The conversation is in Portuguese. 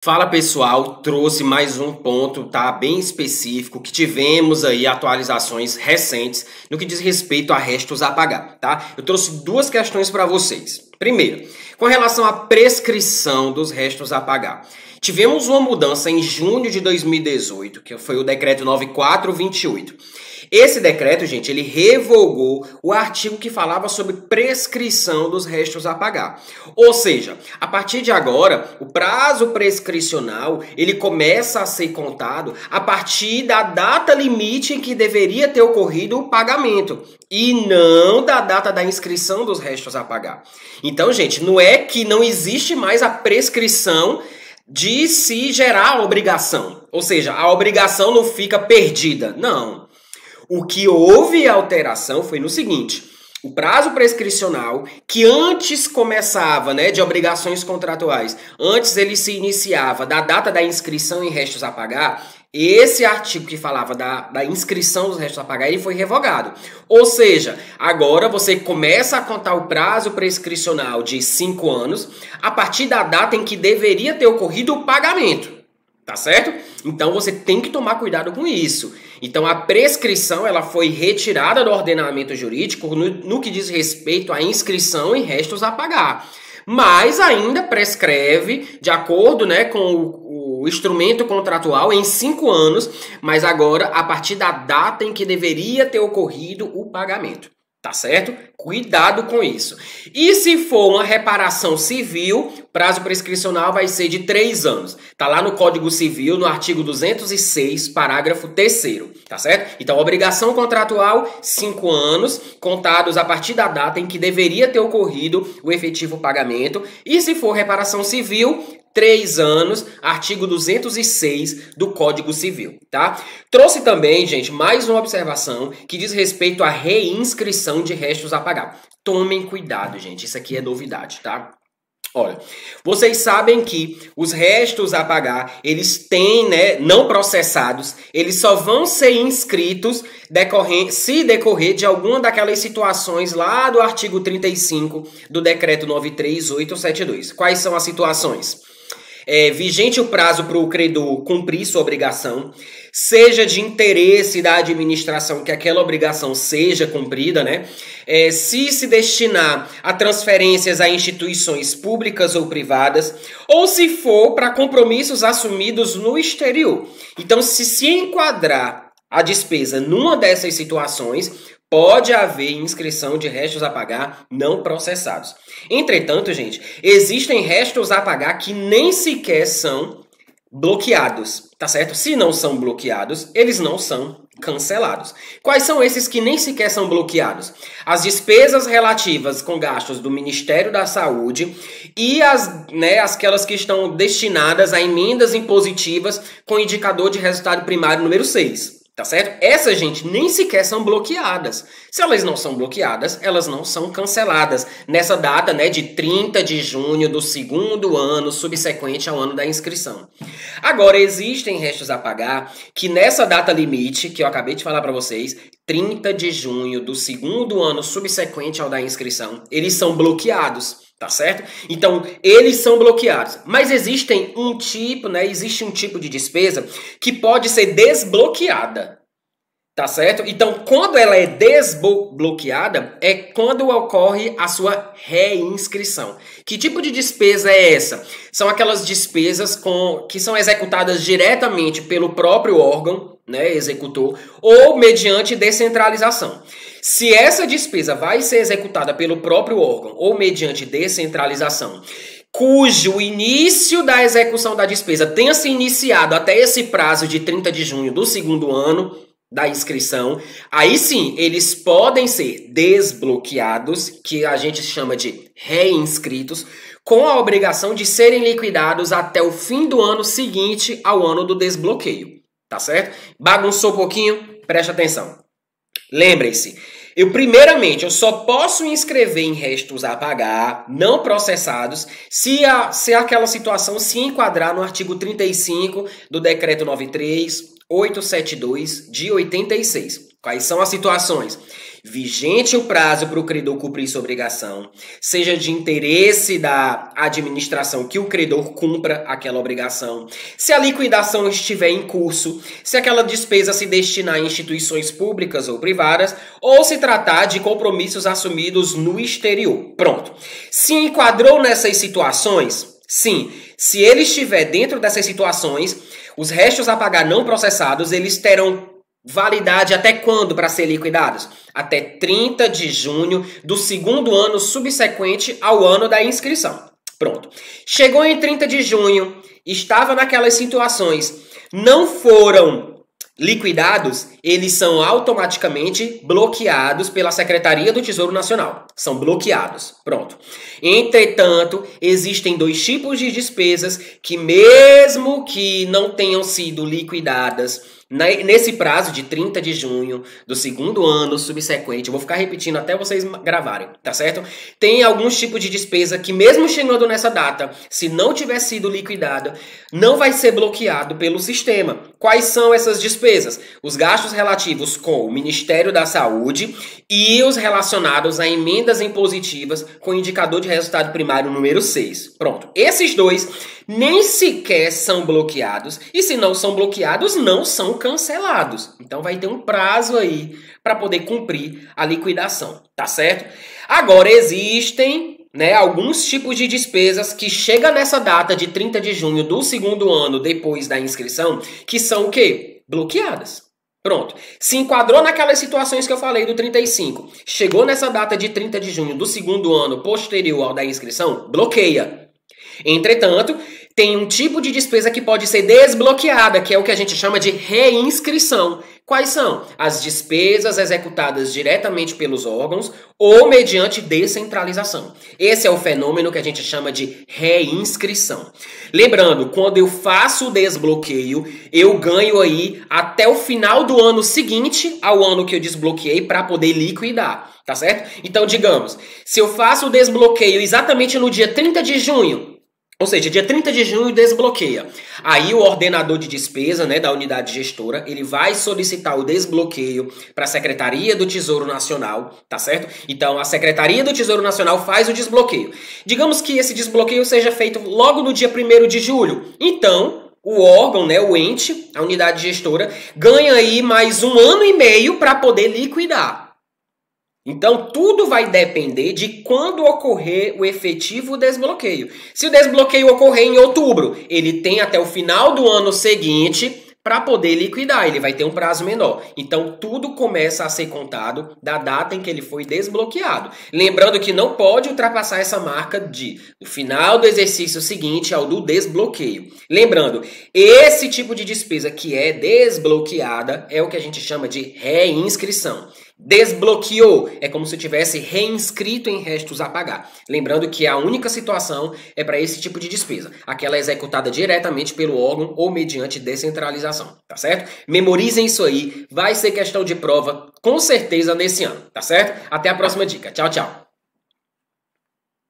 Fala pessoal, trouxe mais um ponto, tá, bem específico, que tivemos aí atualizações recentes no que diz respeito a restos a pagar, tá? Eu trouxe duas questões para vocês. Primeiro, com relação à prescrição dos restos a pagar. Tivemos uma mudança em junho de 2018, que foi o decreto 9428. Esse decreto, gente, ele revogou o artigo que falava sobre prescrição dos restos a pagar. Ou seja, a partir de agora, o prazo prescricional, ele começa a ser contado a partir da data limite em que deveria ter ocorrido o pagamento e não da data da inscrição dos restos a pagar. Então, gente, não é que não existe mais a prescrição de se gerar a obrigação. Ou seja, a obrigação não fica perdida. Não. O que houve alteração foi no seguinte: o prazo prescricional, que antes começava, de obrigações contratuais, antes ele se iniciava da data da inscrição em restos a pagar, esse artigo que falava da inscrição dos restos a pagar, ele foi revogado. Ou seja, agora você começa a contar o prazo prescricional de 5 anos a partir da data em que deveria ter ocorrido o pagamento. Tá certo? Então você tem que tomar cuidado com isso. Então a prescrição ela foi retirada do ordenamento jurídico no que diz respeito à inscrição em restos a pagar. Mas ainda prescreve, de acordo com o instrumento contratual, em 5 anos, mas agora a partir da data em que deveria ter ocorrido o pagamento. Tá certo? Cuidado com isso. E se for uma reparação civil, prazo prescricional vai ser de 3 anos. Tá lá no Código Civil, no artigo 206, parágrafo 3º. Tá certo? Então, obrigação contratual, 5 anos, contados a partir da data em que deveria ter ocorrido o efetivo pagamento. E se for reparação civil, 3 anos, artigo 206 do Código Civil, tá? Trouxe também, gente, mais uma observação que diz respeito à reinscrição de restos a pagar. Tomem cuidado, gente, isso aqui é novidade, tá? Olha, vocês sabem que os restos a pagar, eles têm, não processados, eles só vão ser inscritos se decorrer de alguma daquelas situações lá do artigo 35 do decreto 93872. Quais são as situações? Vigente o prazo para o credor cumprir sua obrigação, seja de interesse da administração que aquela obrigação seja cumprida, se destinar a transferências a instituições públicas ou privadas, ou se for para compromissos assumidos no exterior. Então, se enquadrar a despesa numa dessas situações, pode haver inscrição de restos a pagar não processados. Entretanto, gente, existem restos a pagar que nem sequer são bloqueados, tá certo? Se não são bloqueados, eles não são cancelados. Quais são esses que nem sequer são bloqueados? As despesas relativas com gastos do Ministério da Saúde e aquelas que estão destinadas a emendas impositivas com indicador de resultado primário número 6. Tá certo? Essas, gente, nem sequer são bloqueadas. Se elas não são bloqueadas, elas não são canceladas nessa data, de 30 de junho do segundo ano subsequente ao ano da inscrição. Agora, existem restos a pagar que nessa data limite, que eu acabei de falar para vocês, 30 de junho do segundo ano subsequente ao da inscrição, eles são bloqueados. Tá certo? Então, eles são bloqueados. Mas existe um tipo de despesa que pode ser desbloqueada. Tá certo? Então, quando ela é desbloqueada, é quando ocorre a sua reinscrição. Que tipo de despesa é essa? São aquelas despesas que são executadas diretamente pelo próprio órgão, executor, ou mediante descentralização. Se essa despesa vai ser executada pelo próprio órgão ou mediante descentralização, cujo início da execução da despesa tenha se iniciado até esse prazo de 30 de junho do segundo ano da inscrição, aí sim, eles podem ser desbloqueados, que a gente chama de reinscritos, com a obrigação de serem liquidados até o fim do ano seguinte ao ano do desbloqueio. Tá certo? Bagunçou um pouquinho? Preste atenção. Lembrem-se, primeiramente, eu só posso inscrever em restos a pagar não processados se aquela situação se enquadrar no artigo 35 do decreto 93872 de 86. Quais são as situações? Vigente o prazo para o credor cumprir sua obrigação, seja de interesse da administração que o credor cumpra aquela obrigação, se a liquidação estiver em curso, se aquela despesa se destinar a instituições públicas ou privadas, ou se tratar de compromissos assumidos no exterior. Pronto. Se enquadrou nessas situações? Sim. Se ele estiver dentro dessas situações, os restos a pagar não processados, eles terão validade até quando para ser liquidados? Até 30 de junho do segundo ano subsequente ao ano da inscrição. Pronto. Chegou em 30 de junho, estava naquelas situações, não foram liquidados, eles são automaticamente bloqueados pela Secretaria do Tesouro Nacional. São bloqueados. Pronto. Entretanto, existem dois tipos de despesas que, mesmo que não tenham sido liquidadas nesse prazo de 30 de junho do segundo ano subsequente, eu vou ficar repetindo até vocês gravarem, tá certo? Tem alguns tipos de despesa que, mesmo chegando nessa data, se não tiver sido liquidado, não vai ser bloqueado pelo sistema. Quais são essas despesas? Os gastos relativos com o Ministério da Saúde e os relacionados a emendas impositivas com indicador de resultado primário número 6. Pronto. Esses dois nem sequer são bloqueados e, se não são bloqueados, não são cancelados. Então vai ter um prazo aí para poder cumprir a liquidação, tá certo? Agora existem alguns tipos de despesas que chegam nessa data de 30 de junho do segundo ano depois da inscrição, que são o quê? Bloqueadas. Pronto. Se enquadrou naquelas situações que eu falei do 35, chegou nessa data de 30 de junho do segundo ano posterior ao da inscrição, bloqueia. Entretanto, tem um tipo de despesa que pode ser desbloqueada, que é o que a gente chama de reinscrição. Quais são? As despesas executadas diretamente pelos órgãos ou mediante descentralização. Esse é o fenômeno que a gente chama de reinscrição. Lembrando, quando eu faço o desbloqueio, eu ganho aí até o final do ano seguinte ao ano que eu desbloqueei para poder liquidar, tá certo? Então, digamos, se eu faço o desbloqueio exatamente no dia 30 de junho, ou seja, dia 30 de junho desbloqueia. Aí o ordenador de despesa, da unidade gestora, ele vai solicitar o desbloqueio para a Secretaria do Tesouro Nacional, tá certo? Então a Secretaria do Tesouro Nacional faz o desbloqueio. Digamos que esse desbloqueio seja feito logo no dia 1º de julho. Então o órgão, o ente, a unidade gestora, ganha aí mais 1 ano e meio para poder liquidar. Então, tudo vai depender de quando ocorrer o efetivo desbloqueio. Se o desbloqueio ocorrer em outubro, ele tem até o final do ano seguinte para poder liquidar. Ele vai ter um prazo menor. Então, tudo começa a ser contado da data em que ele foi desbloqueado. Lembrando que não pode ultrapassar essa marca do final do exercício seguinte ao do desbloqueio. Lembrando, esse tipo de despesa que é desbloqueada é o que a gente chama de reinscrição. Desbloqueou é como se tivesse reinscrito em restos a pagar. Lembrando que a única situação é para esse tipo de despesa, aquela executada diretamente pelo órgão ou mediante descentralização, tá certo? Memorizem isso aí, vai ser questão de prova com certeza nesse ano, tá certo? Até a próxima dica. Tchau, tchau.